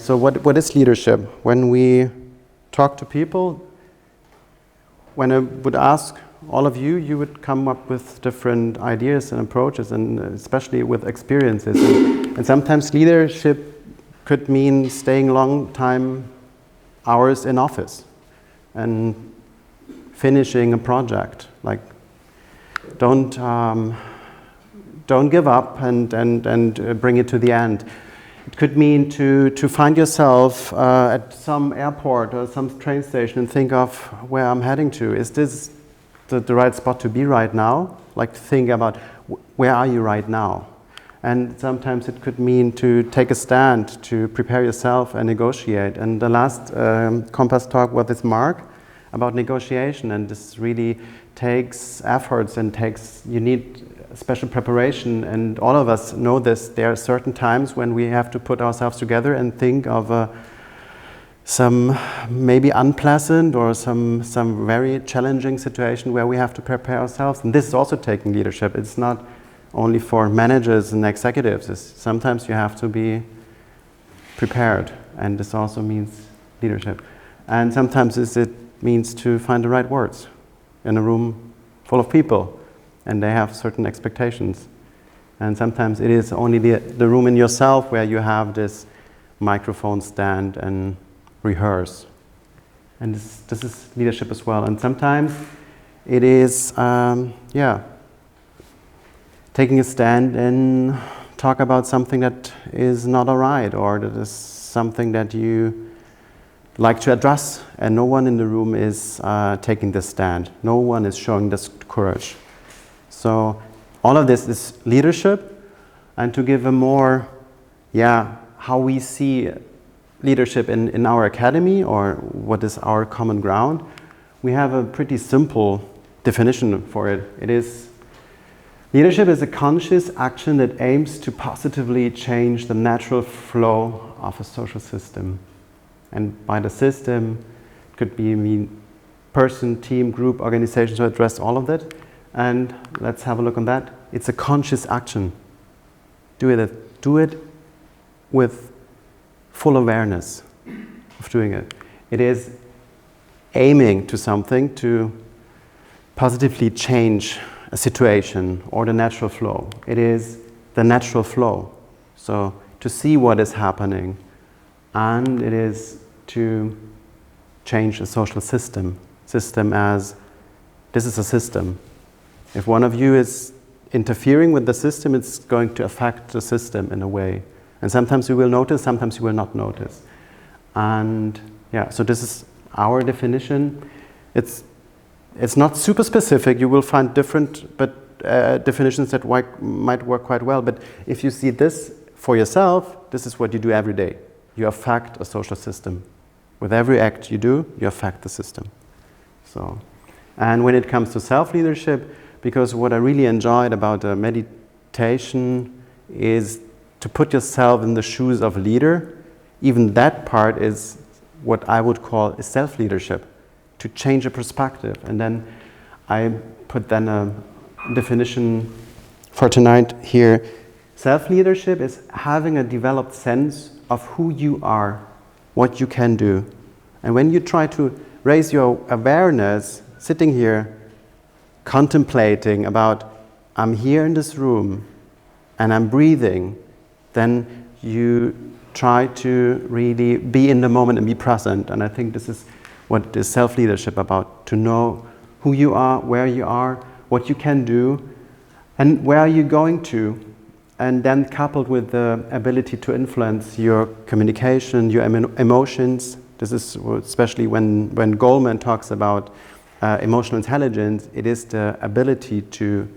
so what is leadership? When we talk to people, when I would ask all of you, you would come up with different ideas and approaches, and especially with experiences. And sometimes leadership could mean staying long time hours in office and finishing a project. Like, don't give up and bring it to the end. It could mean to find yourself at some airport or some train station and think of where I'm heading to. Is this the right spot to be right now? Like, to think about where are you right now? And sometimes it could mean to take a stand, to prepare yourself and negotiate. And the last Compass talk was with Mark about negotiation, and this really takes efforts and you need special preparation, and all of us know this. There are certain times when we have to put ourselves together and think of some maybe unpleasant or some very challenging situation where we have to prepare ourselves. And this is also taking leadership. It's not only for managers and executives. Sometimes you have to be prepared, and this also means leadership. And sometimes it means to find the right words in a room full of people, and they have certain expectations. And sometimes it is only the room in yourself where you have this microphone stand and rehearse. And this is leadership as well. And sometimes it is, taking a stand and talk about something that is not all right, or that is something that you like to address, and no one in the room is taking this stand. No one is showing this courage. So all of this is leadership, and to give a more, how we see leadership in our academy, or what is our common ground, we have a pretty simple definition for it. Leadership is a conscious action that aims to positively change the natural flow of a social system. And by the system, it could be person, team, group, organization, to address all of that. And let's have a look on that. It's a conscious action. Do it with full awareness of doing it. It is aiming to something to positively change a situation or the natural flow. It is the natural flow. So to see what is happening, and it is to change a social system. System as, this is a system. If one of you is interfering with the system, it's going to affect the system in a way. And sometimes you will notice, sometimes you will not notice. And so this is our definition. It's not super specific. You will find different definitions that might work quite well. But if you see this for yourself, this is what you do every day. You affect a social system. With every act you do, you affect the system. So, and when it comes to self-leadership, because what I really enjoyed about meditation is to put yourself in the shoes of a leader. Even that part is what I would call self-leadership, to change a perspective. And then I put then a definition for tonight here. Self-leadership is having a developed sense of who you are, what you can do. And when you try to raise your awareness, sitting here, contemplating about, I'm here in this room and I'm breathing, then you try to really be in the moment and be present. And I think this is what is self-leadership about, to know who you are, where you are, what you can do, and where are you going to. And then coupled with the ability to influence your communication, your emotions. This is especially when Goleman talks about emotional intelligence, it is the ability to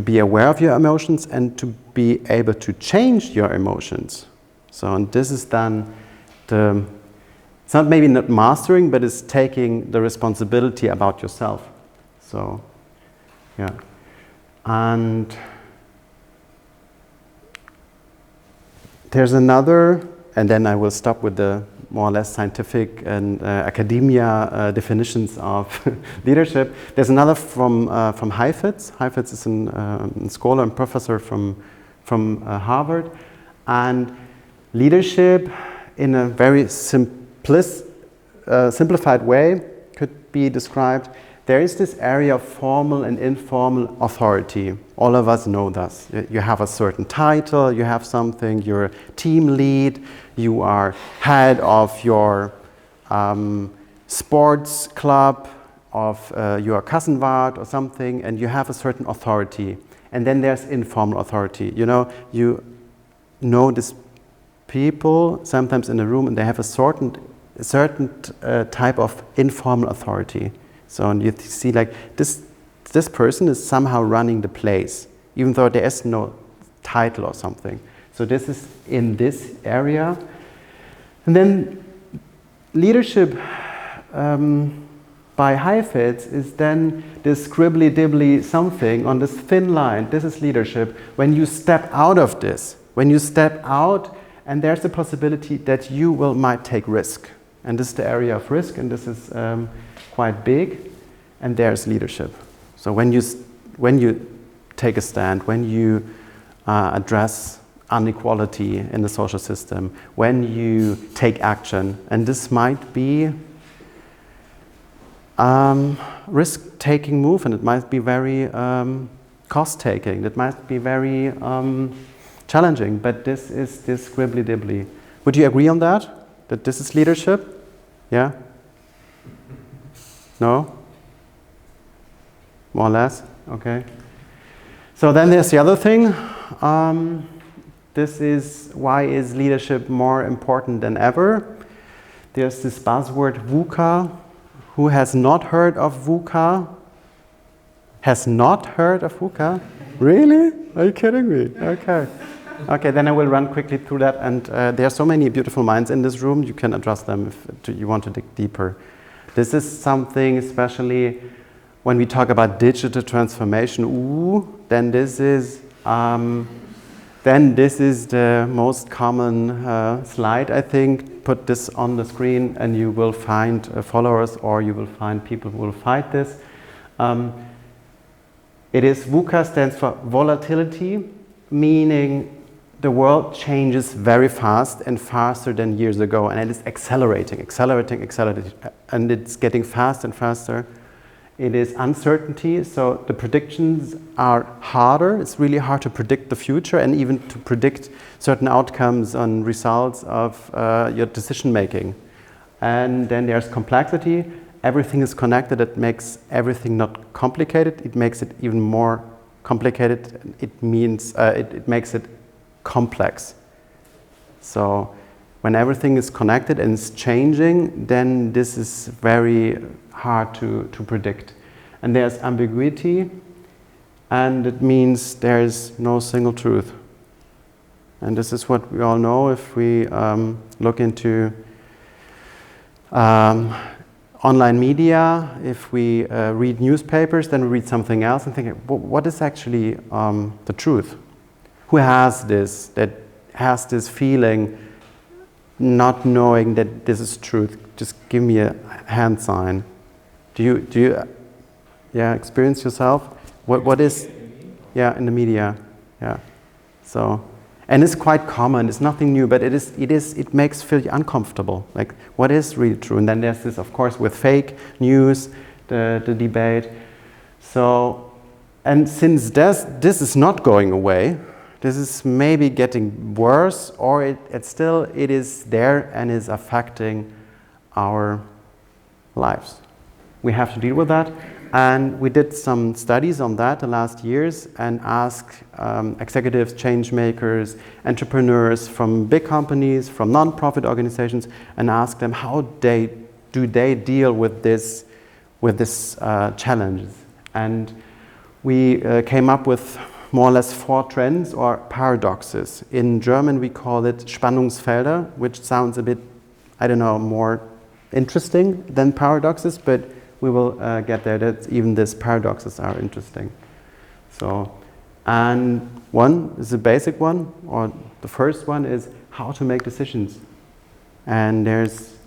be aware of your emotions and to be able to change your emotions. So, and this is then it's not maybe not mastering, but it's taking the responsibility about yourself. So, and there's another, and then I will stop with the more or less scientific and academia definitions of leadership. There's another from Heifetz. Heifetz is a scholar and professor from Harvard. And leadership in a very simplified way could be described. There is this area of formal and informal authority. All of us know this. You have a certain title, you have something, you're a team lead, you are head of your sports club, of your Kassenwart or something, and you have a certain authority. And then there's informal authority. You know these people sometimes in a room, and they have a certain type of informal authority. So and you see like this person is somehow running the place, even though there is no title or something. So this is in this area. And then leadership by Heifetz is then this scribbly-dibbly something on this thin line. This is leadership. When you step out of this, when you step out, and there's the possibility that you might take risk. And this is the area of risk, and this is quite big, and there's leadership. So when you take a stand, when you address inequality in the social system, when you take action, and this might be risk-taking move, and it might be very cost-taking, it might be very challenging, but this is this scribbly-dibbly. Would you agree on that? That this is leadership? Yeah? No? More or less? Okay. So then there's the other thing. This is why is leadership more important than ever? There's this buzzword VUCA. Who has not heard of VUCA? Has not heard of VUCA? Really? Are you kidding me? Okay. Okay, then I will run quickly through that. And there are so many beautiful minds in this room. You can address them if you want to dig deeper. This is something, especially when we talk about digital transformation. Then this is the most common slide, I think. Put this on the screen and you will find followers, or you will find people who will fight this. It is VUCA stands for volatility, meaning the world changes very fast and faster than years ago, and it is accelerating, and it's getting faster and faster. It is uncertainty, so the predictions are harder. It's really hard to predict the future and even to predict certain outcomes and results of your decision making. And then there's complexity. Everything is connected. It makes everything not complicated. It makes it even more complicated. It means it makes it complex. So when everything is connected and is changing, then this is very hard to predict. And there's ambiguity, and it means there's no single truth. And this is what we all know if we look into online media. If we read newspapers, then we read something else and think, what is actually the truth? Who has this, that has this feeling not knowing that this is truth? Just give me a hand sign. Do you experience yourself? What is in the media? Yeah. So, and it's quite common. It's nothing new, but it makes feel uncomfortable. Like, what is really true? And then there's this, of course, with fake news, the debate. So, and since this is not going away, this is maybe getting worse, or it is there and is affecting our lives. We have to deal with that, and we did some studies on that the last years and asked executives, change makers, entrepreneurs from big companies, from non-profit organizations, and asked them how they deal with this challenges. And we came up with more or less 4 trends or paradoxes. In German we call it Spannungsfelder, which sounds a bit, more interesting than paradoxes, but we will get there. That even these paradoxes are interesting. So, and one is a basic one, or the first one is how to make decisions. And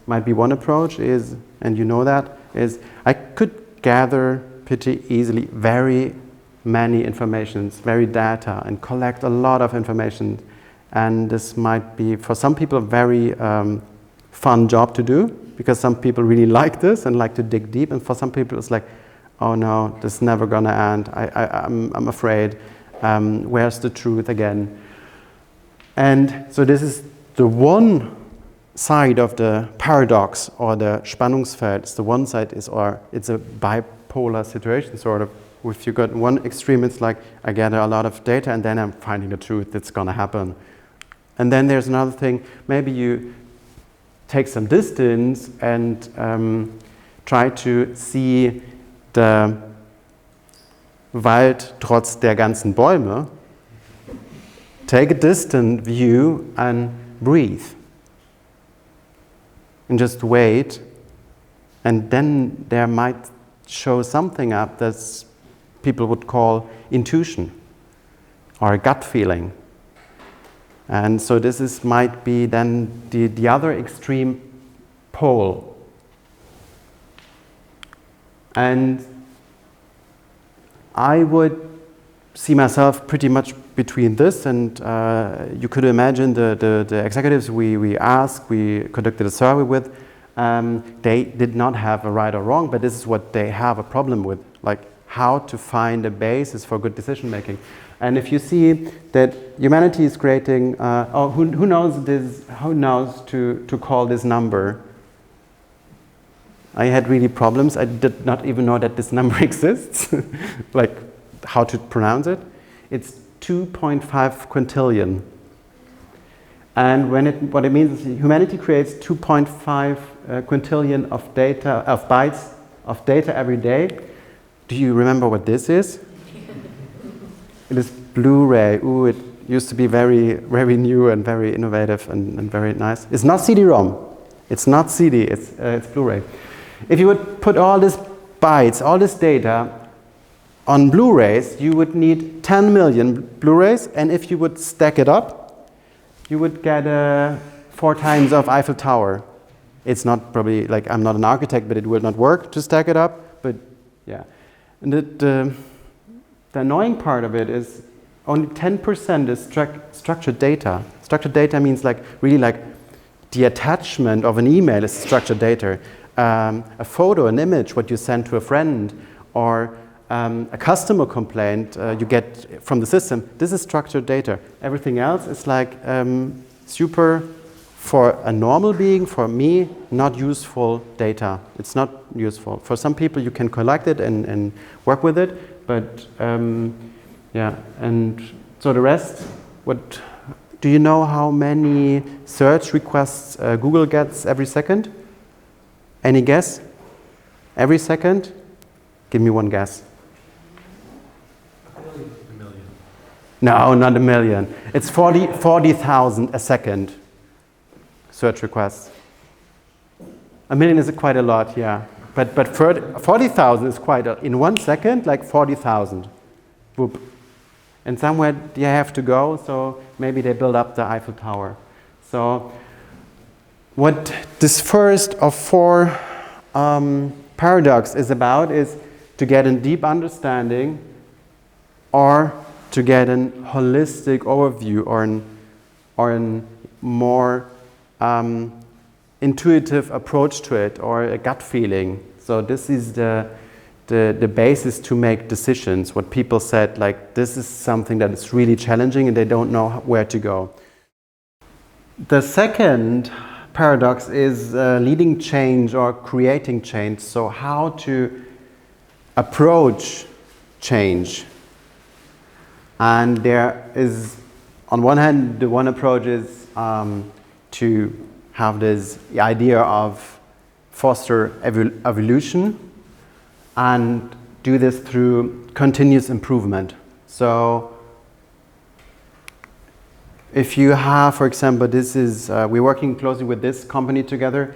might be one approach is, and you know that, is I could gather pretty easily very many informations, very data, and collect a lot of information And this might be, for some people, a very fun job to do, because some people really like this and like to dig deep, and for some people it's like, oh no, this is never gonna end, I'm afraid, where's the truth again? And so this is the one side of the paradox, or the Spannungsfeld. It's the one side is, or it's a bipolar situation, sort of. If you got one extreme, it's like, I gather a lot of data and then I'm finding the truth, that's gonna happen. And then there's another thing, maybe you take some distance and try to see the Wald trotz der ganzen Bäume. Take a distant view and breathe. And just wait. And then there might show something up that people would call intuition or a gut feeling. And so this might be then the other extreme pole. And I would see myself pretty much between this, and you could imagine the executives we asked, we conducted a survey with, they did not have a right or wrong, but this is what they have a problem with, like how to find a basis for good decision making. And if you see that humanity is creating, who knows this? Who knows to call this number? I had really problems. I did not even know that this number exists, like how to pronounce it. It's 2.5 quintillion. And what it means is humanity creates 2.5 quintillion of data, of bytes of data every day. Do you remember what this is? It is Blu-ray. Ooh, it used to be very, very new and very innovative and very nice. It's not CD-ROM. It's not CD. It's Blu-ray. If you would put all these bytes, all this data on Blu-rays, you would need 10 million Blu-rays, and if you would stack it up, you would get 4 times of Eiffel Tower. It's not probably, like, I'm not an architect, but it would not work to stack it up, but yeah. And the annoying part of it is only 10% is structured data. Structured data means like really like the attachment of an email is structured data. A photo, an image, what you send to a friend, or a customer complaint you get from the system, this is structured data. Everything else is like super, for a normal being, for me, not useful data. It's not useful. For some people you can collect it and work with it, but yeah, and so the rest, what, do you know how many search requests Google gets every second? Any guess? Every second? Give me one guess. A million. No, not a million. It's 40,000 a second search requests. A million is quite a lot, yeah. But 40,000 is quite a, in 1 second, like 40,000. Whoop. And somewhere you have to go, so maybe they build up the Eiffel Tower. So what this first of 4 paradox is about is to get a deep understanding, or to get a holistic overview, or a more intuitive approach to it, or a gut feeling. So this is the basis to make decisions. What people said, like, this is something that is really challenging and they don't know where to go. The second paradox is leading change or creating change. So how to approach change. And there is, on one hand, the one approach is to have this idea of foster evolution and do this through continuous improvement. So if you have, for example, this is, we're working closely with this company together.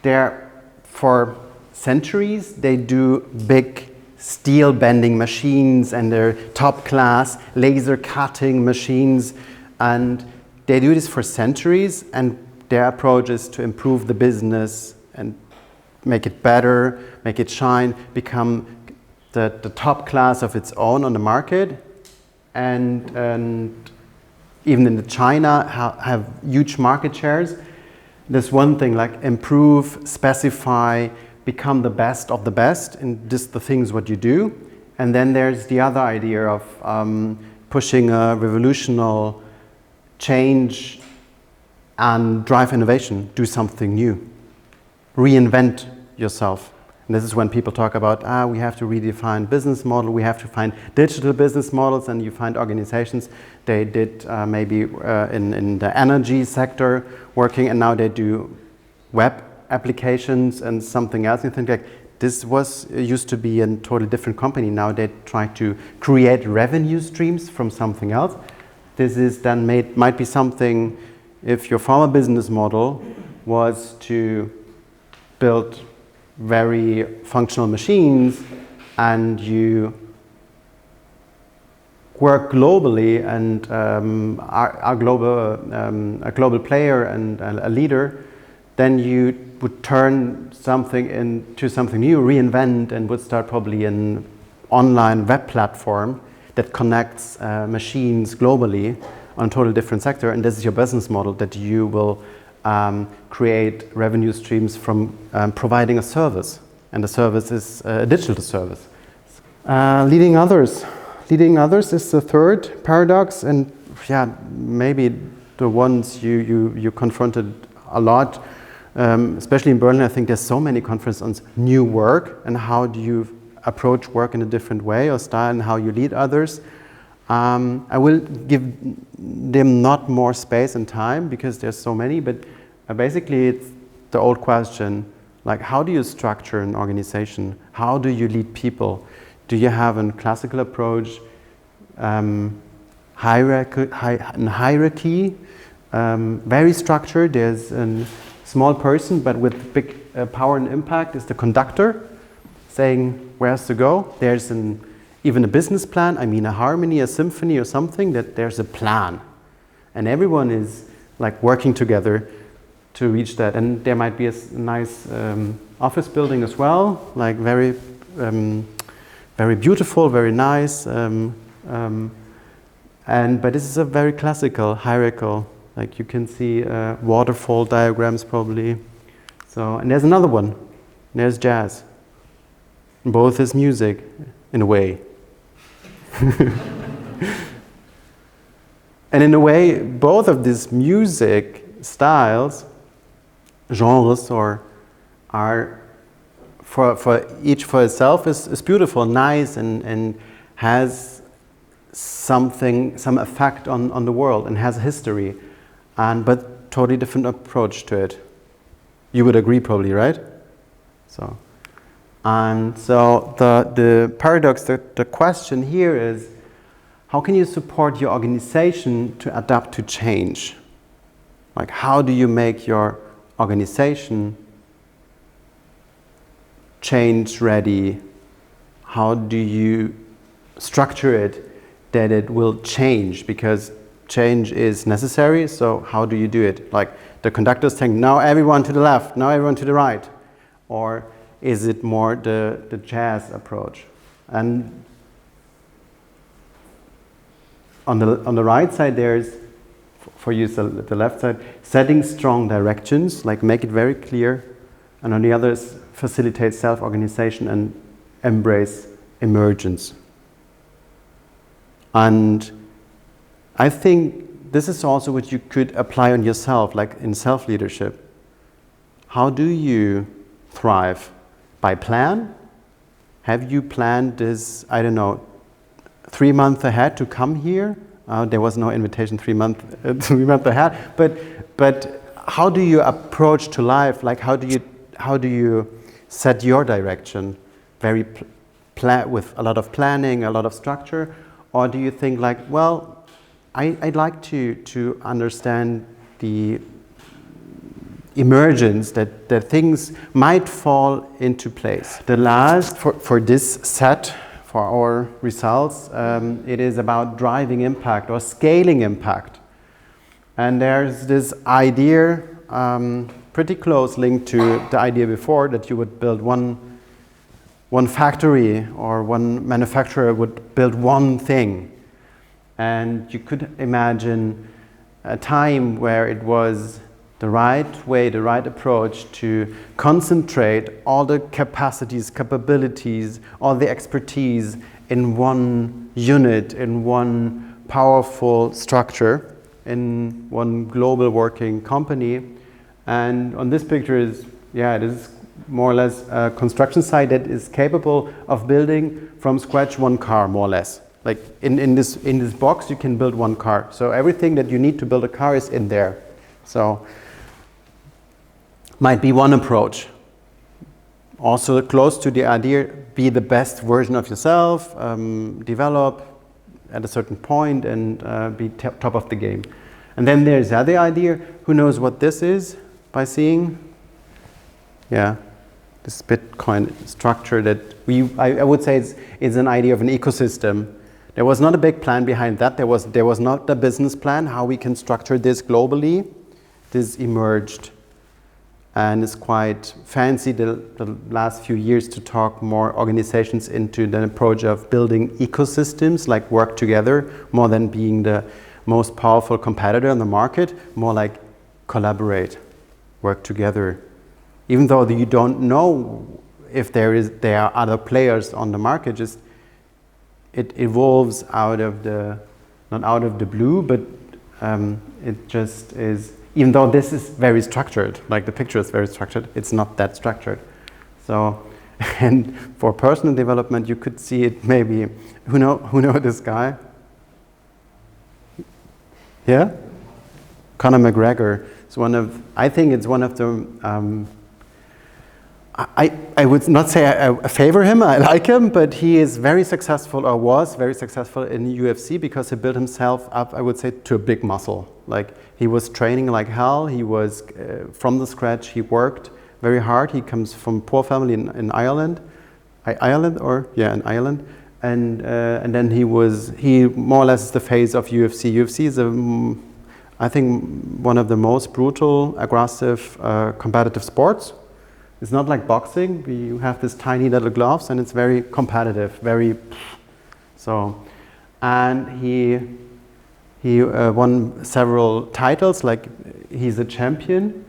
They're, for centuries, they do big steel bending machines, and they're top class laser cutting machines, and they do this for centuries, and their approach is to improve the business and make it better, make it shine, become the top class of its own on the market, and even in China, have huge market shares. There's one thing like improve, specify, become the best of the best in just the things what you do. And then there's the other idea of pushing a revolutionary change and drive innovation, do something new, reinvent yourself. And this is when people talk about, we have to redefine business model, we have to find digital business models, and you find organizations, they did maybe in the energy sector working, and now they do web applications and something else. You think like, this used to be a totally different company, now they try to create revenue streams from something else. This is then might be something, if your former business model was to build very functional machines and you work globally and are a global player and a leader, then you would turn something into something new, reinvent, and would start probably an online web platform that connects machines globally on a totally different sector. And this is your business model, that you will create revenue streams from providing a service, and the service is a digital service. Leading others. Leading others is the third paradox, and yeah, maybe the ones you confronted a lot, especially in Berlin. I think there's so many conferences on new work and how do you approach work in a different way or style, and how you lead others. I will give them not more space and time because there's so many, but basically it's the old question, like how do you structure an organization? How do you lead people? Do you have a classical approach, hierarchy, very structured? There's a small person but with big power and impact is the conductor, saying where's to go. There's even a business plan, I mean a harmony, a symphony or something, that there's a plan. And everyone is like working together to reach that. And there might be a nice office building as well, like very beautiful, very nice. But this is a very classical, hierarchical, like you can see waterfall diagrams probably. So, and there's another one, there's jazz. Both is music, in a way. And in a way, both of these music styles, genres, are for each for itself is beautiful, nice, and has some effect on the world and has a history, but totally different approach to it. You would agree, probably, right? So the paradox, the question here is, how can you support your organization to adapt to change? Like, how do you make your organization change ready? How do you structure it that it will change? Because change is necessary, so how do you do it? Like the conductors saying, now everyone to the left, now everyone to the right. Or is it more the jazz approach? And on the right side, there's, for you, the left side, setting strong directions, like make it very clear. And on the other is facilitate self-organization and embrace emergence. And I think this is also what you could apply on yourself, like in self-leadership. How do you thrive? By plan? Have you planned this, I don't know, 3 months ahead to come here? There was no invitation 3 months ahead. But how do you approach to life? Like how do you set your direction? With a lot of planning, a lot of structure, or do you think like, well, I'd like to understand the emergence, that things might fall into place. The last, for this set, for our results, it is about driving impact or scaling impact. And there's this idea, pretty close linked to the idea before, that you would build one factory, or one manufacturer would build one thing. And you could imagine a time where it was the right way, the right approach to concentrate all the capacities, capabilities, all the expertise in one unit, in one powerful structure, in one global working company. And on this picture is, it is more or less a construction site that is capable of building from scratch one car, more or less. Like in this box, you can build one car. So everything that you need to build a car is in there. So might be one approach. Also close to the idea, be the best version of yourself, develop at a certain point and be top of the game. And then there's the other idea, who knows what this is by seeing? This Bitcoin structure that I would say it's an idea of an ecosystem. There was not a big plan behind that. There was not a business plan how we can structure this globally. This emerged. And it's quite fancy the last few years to talk more organizations into the approach of building ecosystems, like work together, more than being the most powerful competitor on the market, more like collaborate, work together. Even though you don't know if there are other players on the market, just it evolves out of not out of the blue, but it just is. Even though this is very structured, like the picture is very structured, it's not that structured. So, and for personal development, you could see it maybe, who know this guy? Yeah? Conor McGregor is I think it's one of the, I would not say I favor him, I like him, but he is very successful, or was very successful in UFC because he built himself up, I would say, to a big muscle. Like, he was training like hell. He was from the scratch. He worked very hard. He comes from a poor family in Ireland, in Ireland, and then he more or less is the face of UFC. UFC is I think one of the most brutal, aggressive, competitive sports. It's not like boxing. You have this tiny little gloves, and it's very competitive, and he won several titles, like he's a champion.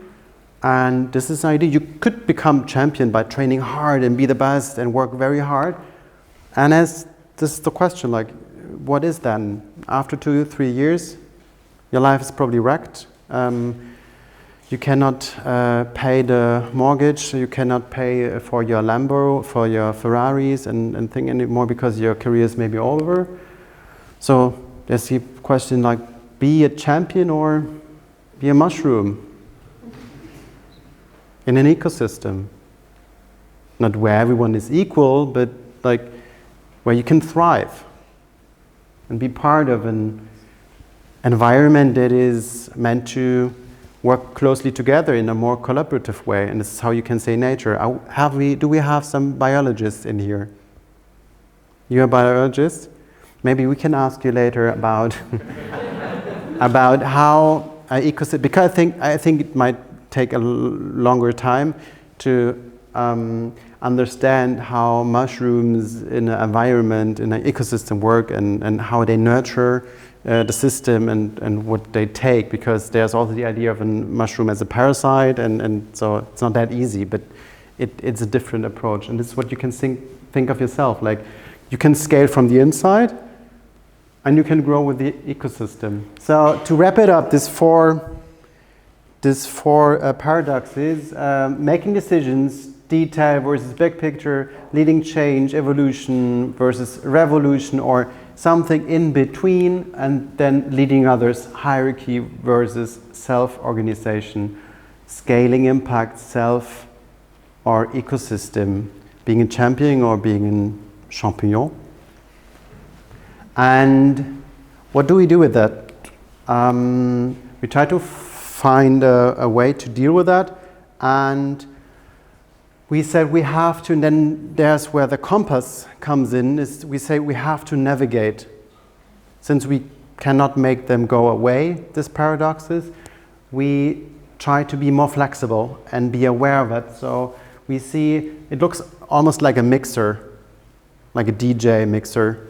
And this is the idea, you could become champion by training hard and be the best and work very hard. And this is the question, like, what is then? After 2-3 years, your life is probably wrecked. You cannot pay the mortgage, you cannot pay for your Lambo, for your Ferraris and thing anymore because your career is maybe over. So there's the question, like, be a champion or be a mushroom in an ecosystem. Not where everyone is equal, but like where you can thrive and be part of an environment that is meant to work closely together in a more collaborative way. And this is how you can say nature. Do we have some biologists in here? You're a biologist? Maybe we can ask you later about about how ecosystem, because I think it might take a longer time to understand how mushrooms in an environment, in an ecosystem work, and how they nurture the system and what they take, because there's also the idea of a mushroom as a parasite, and so it's not that easy, but it's a different approach. And this is what you can think of yourself, like you can scale from the inside and you can grow with the ecosystem. So to wrap it up, these four paradoxes, making decisions, detail versus big picture, leading change, evolution versus revolution, or something in between, and then leading others, hierarchy versus self-organization, scaling impact, self or ecosystem, being a champion or being a champignon. And what do we do with that? We try to find a way to deal with that, and we said we have to, and then there's where the compass comes in, is we say we have to navigate. Since we cannot make them go away, these paradoxes, we try to be more flexible and be aware of it. So we see, it looks almost like a mixer, like a DJ mixer.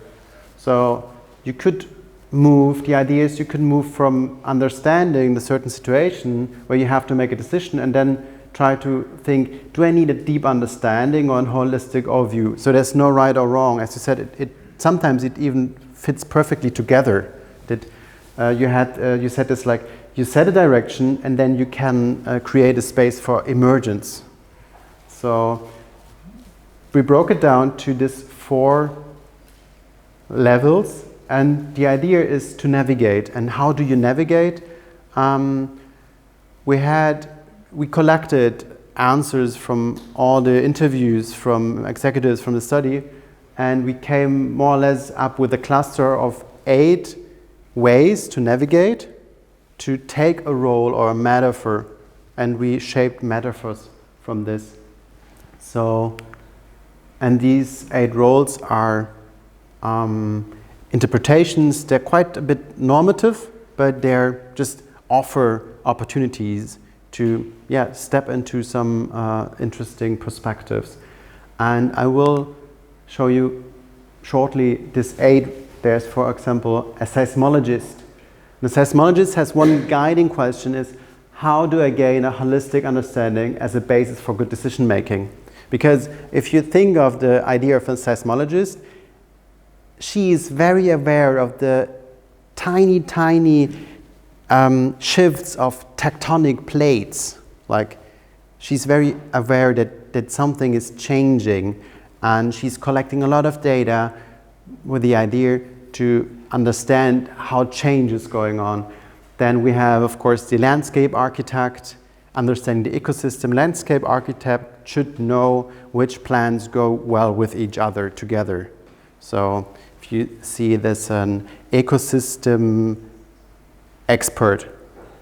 So you could move, the idea is you can move from understanding the certain situation where you have to make a decision and then try to think, do I need a deep understanding or a holistic overview? So there's no right or wrong. As you said, sometimes it even fits perfectly together. That you said this like, you set a direction and then you can create a space for emergence. So we broke it down to these 4 levels, and the idea is to navigate. And how do you navigate? We collected answers from all the interviews from executives from the study, and we came more or less up with a cluster of 8 ways to navigate, to take a role or a metaphor, and we shaped metaphors from this. So, and these 8 roles are interpretations. They're quite a bit normative, but they're just offer opportunities to step into some interesting perspectives. And I will show you shortly this 8. There's, for example, a seismologist. The seismologist has one guiding question is, how do I gain a holistic understanding as a basis for good decision making? Because if you think of the idea of a seismologist, she is very aware of the tiny shifts of tectonic plates. Like, she's very aware that something is changing, and she's collecting a lot of data with the idea to understand how change is going on. Then we have, of course, the landscape architect, understanding the ecosystem. Landscape architect should know which plants go well with each other together. So if you see this an ecosystem expert,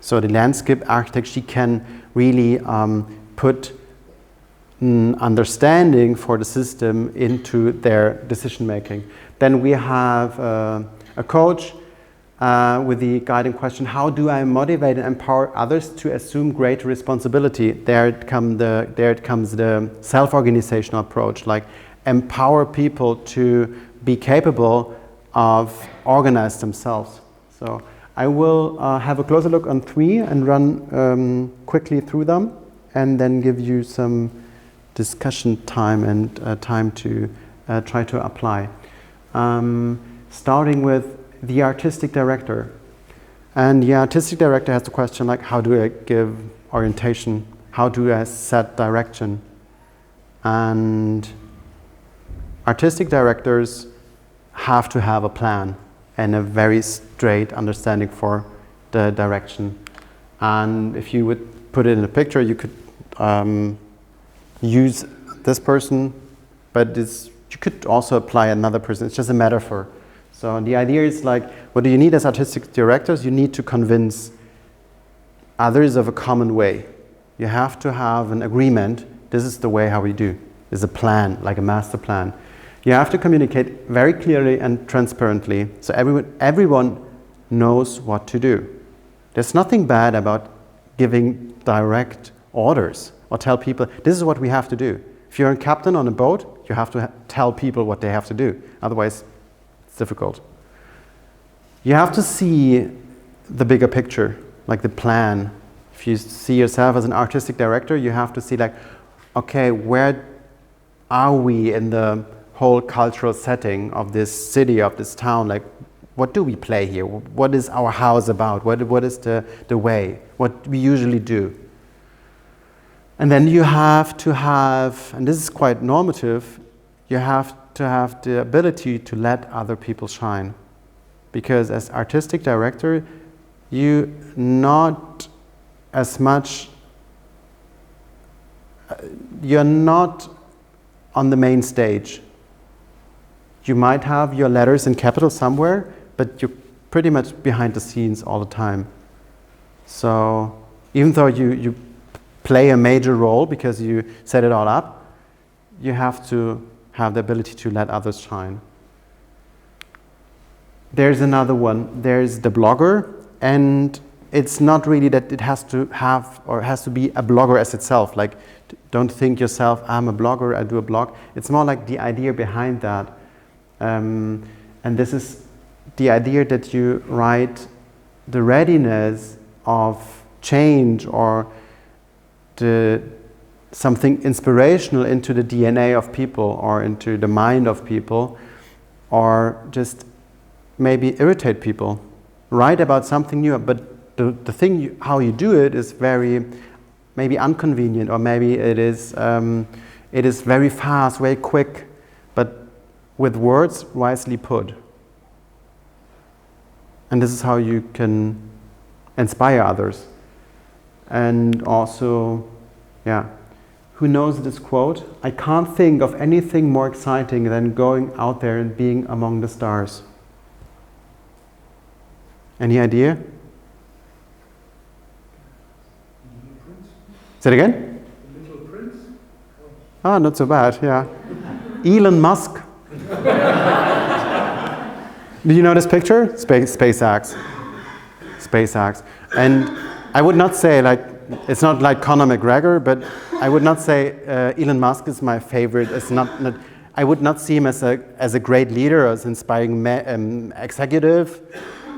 so the landscape architect, she can really put understanding for the system into their decision making. Then we have a coach with the guiding question, how do I motivate and empower others to assume greater responsibility? There it comes the self-organizational approach, like empower people to be capable of organize themselves. So I will have a closer look on 3 and run quickly through them, and then give you some discussion time and time to try to apply. Starting with the artistic director. And the artistic director has the question like, how do I give orientation? How do I set direction? And artistic directors have to have a plan and a very straight understanding for the direction. And if you would put it in a picture, you could use this person, but you could also apply another person. It's just a metaphor. So the idea is like, what do you need as artistic directors? You need to convince others of a common way. You have to have an agreement. This is the way how we do. There's a plan, like a master plan. You have to communicate very clearly and transparently, so everyone knows what to do. There's nothing bad about giving direct orders or tell people, this is what we have to do. If you're a captain on a boat, you have to tell people what they have to do. Otherwise, it's difficult. You have to see the bigger picture, like the plan. If you see yourself as an artistic director, you have to see like, okay, where are we in the whole cultural setting of this city, of this town? Like, what do we play here? What is our house about? What is the way? What we usually do? And then you have to have, and this is quite normative, you have to have the ability to let other people shine. Because as artistic director, you're not on the main stage. You might have your letters in capital somewhere, but you're pretty much behind the scenes all the time. So even though you play a major role because you set it all up, you have to have the ability to let others shine. There's another one. There's the blogger, and it's not really that it has to have or has to be a blogger as itself. Like, don't think yourself, I'm a blogger, I do a blog. It's more like the idea behind that. And this is the idea that you write the readiness of change or something inspirational into the DNA of people or into the mind of people, or just maybe irritate people. Write about something new, but the thing how you do it is very maybe inconvenient, or maybe it is very fast, very quick, but with words wisely put. And this is how you can inspire others. And also, yeah, who knows this quote? I can't think of anything more exciting than going out there and being among the stars. Any idea? Say it again? The Little Prince? Ah, not so bad, yeah. Elon Musk. Do you know this picture? SpaceX. SpaceX. And I would not say it's not like Conor McGregor, but I would not say Elon Musk is my favorite. It's not I would not see him as a great leader, as inspiring executive.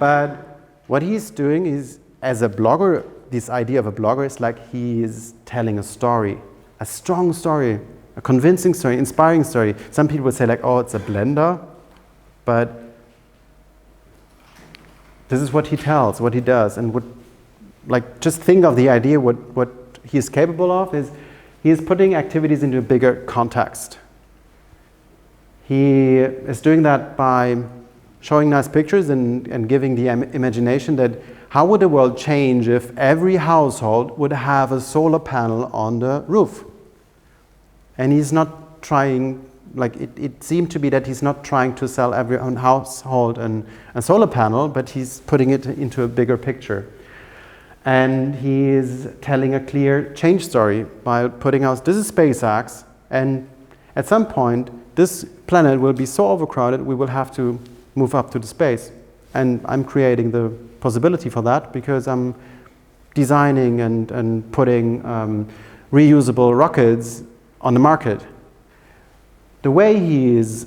But what he's doing is, as a blogger, this idea of a blogger is like he is telling a story, a strong story, a convincing story, inspiring story. Some people would say like, oh, it's a blender, but this is what he tells, what he does, and just think of the idea. What he is capable of is he is putting activities into a bigger context. He is doing that by showing nice pictures and giving the imagination that how would the world change if every household would have a solar panel on the roof? And he's not trying, it seemed to be that he's not trying to sell every household a solar panel, but he's putting it into a bigger picture. And he is telling a clear change story by putting out, this is SpaceX, and at some point, this planet will be so overcrowded, we will have to move up to the space. And I'm creating the possibility for that because I'm designing and putting reusable rockets on the market. The way he's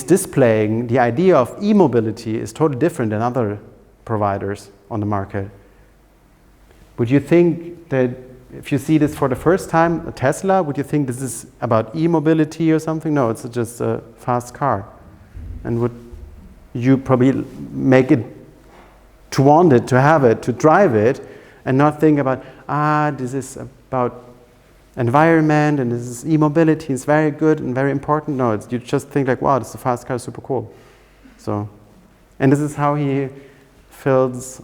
displaying the idea of e-mobility is totally different than other providers on the market. Would you think that if you see this for the first time, a Tesla, would you think this is about e-mobility or something? No, it's just a fast car. And would you probably make it to want it, to have it, to drive it, and not think about, this is about environment and this is e-mobility, it's very good and very important. No, you just think like, wow, this is a fast car, super cool. So, and this is how he fills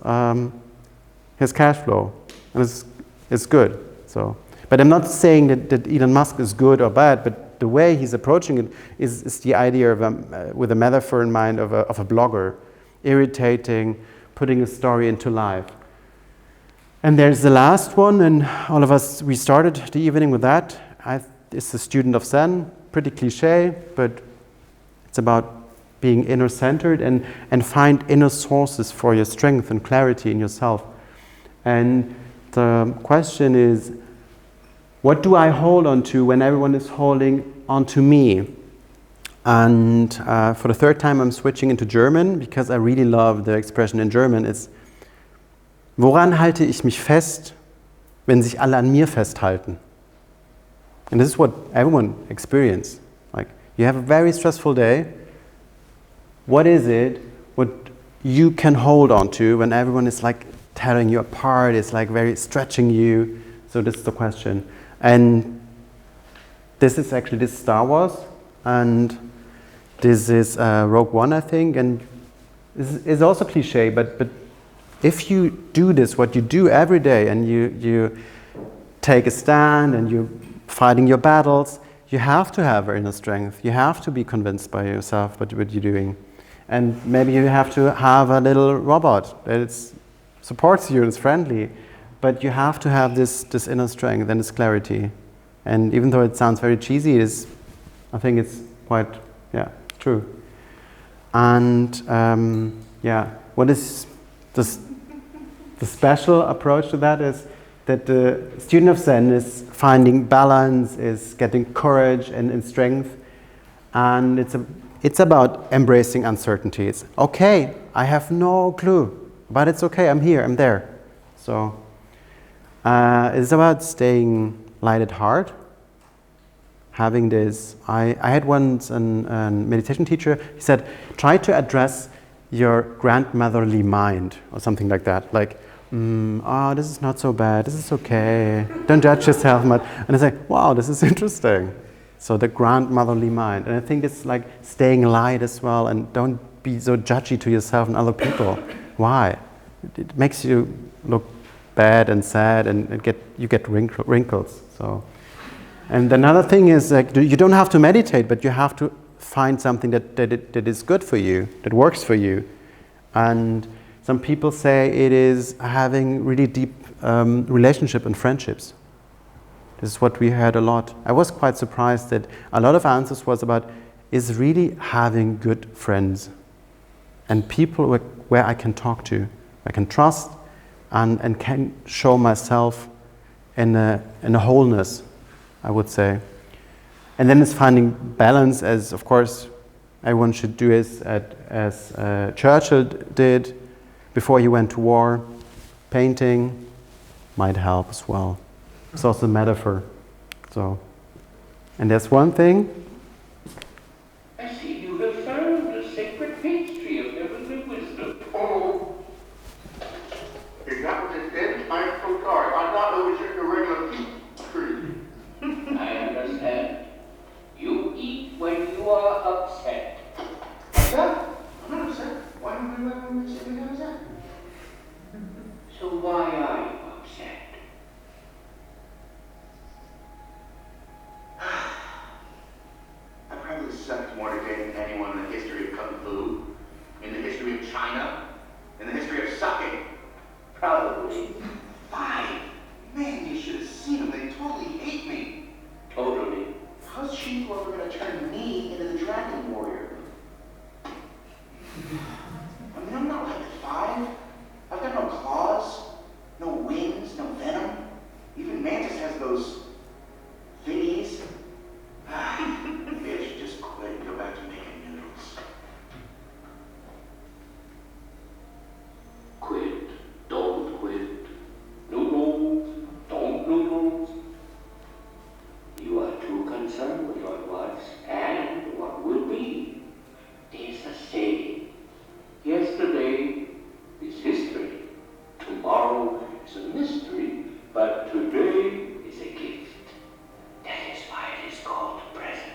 his cash flow, and it's good. So, but I'm not saying that Elon Musk is good or bad, but the way he's approaching it is the idea of with a metaphor in mind of a blogger, irritating, putting a story into life. And there's the last one, and all of us, we started the evening with that. It's the student of Zen, pretty cliche, but it's about being inner-centered and find inner sources for your strength and clarity in yourself. And the question is, what do I hold on to when everyone is holding on to me? And for the third time, I'm switching into German because I really love the expression in German. It's, woran halte ich mich fest, wenn sich alle an mir festhalten? And this is what everyone experiences. Like, you have a very stressful day. What is it what you can hold on to when everyone is like tearing you apart, it's like very stretching you? So this is the question. And this is actually this Star Wars, and this is Rogue One, I think, and this is also cliche, but if you do this, what you do every day, and you take a stand and you're fighting your battles, you have to have inner strength. You have to be convinced by yourself what you're doing. And maybe you have to have a little robot that supports you and is friendly, but you have to have this inner strength and this clarity. And even though it sounds very cheesy, I think it's quite, true. And what is the special approach to that is that the student of Zen is finding balance, is getting courage and strength, and it's it's about embracing uncertainty. It's okay, I have no clue, but it's okay, I'm here, I'm there. So it's about staying light at heart, having this. I had once a meditation teacher, he said, try to address your grandmotherly mind, or something like that. Like, oh, this is not so bad, this is okay, don't judge yourself much. And I say, wow, this is interesting. So the grandmotherly mind. And I think it's like staying light as well, and don't be so judgy to yourself and other people. Why? It makes you look bad and sad, and you get wrinkles. So, and another thing is, like, you don't have to meditate, but you have to find something that is good for you, that works for you. And some people say it is having really deep relationship and friendships. This is what we heard a lot. I was quite surprised that a lot of answers was about, is really having good friends and people where I can talk to, I can trust, and can show myself in a wholeness, I would say. And then it's finding balance, as of course everyone should do, as Churchill did before he went to war. Painting might help as well. It's also a metaphor. So, and there's one thing. I see you have found a sacred peach tree of heavenly wisdom. Oh, is that what it is? I am so sorry. I thought it was just a regular peach tree. I understand. You eat when you are upset. Upset? I'm not upset. Why don't we say we're upset? So why are you upset? I probably sucked more today than anyone in the history of Kung Fu, in the history of China, in the history of sake. Probably. 5. Man, you should have seen them. They totally hate me. Totally. How's Chief ever going to turn me into the Dragon Warrior? I mean, I'm not like 5. I've got no claws, no wings, no venom. Even Mantis has those thingies. Maybe I should just quit and go back to making noodles. Quit. Don't quit. Noodles. Don't noodles. You are too concerned with what was and what will be. There's a saying. Yesterday is history. Tomorrow is a mystery. But today is a gift. That is why it is called present.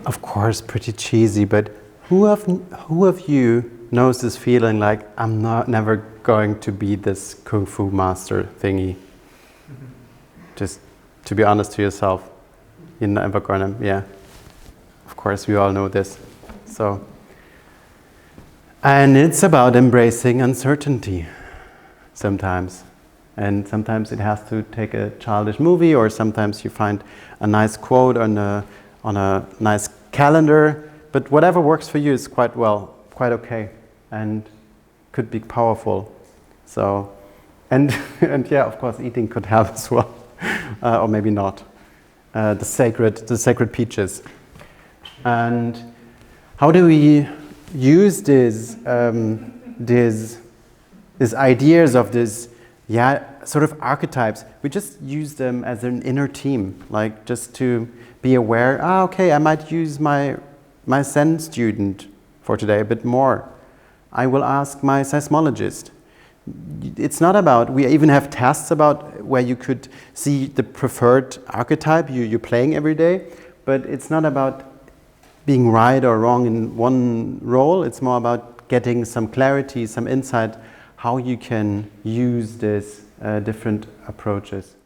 Of course, pretty cheesy, but who of you knows this feeling like, I'm never going to be this Kung Fu master thingy? Just to be honest to yourself, you're never gonna, yeah. Of course, we all know this. So, and it's about embracing uncertainty sometimes. And sometimes it has to take a childish movie, or sometimes you find a nice quote on a nice calendar. But whatever works for you is quite okay, and could be powerful. So, and yeah, of course, eating could help as well, or maybe not. The sacred peaches. And how do we use these ideas of this, sort of archetypes? We just use them as an inner team, like just to be aware. Okay, I might use my Zen student for today a bit more. I will ask my seismologist. It's not about, we even have tests about where you could see the preferred archetype you're playing every day, but it's not about being right or wrong in one role. It's more about getting some clarity, some insight, how you can use these different approaches.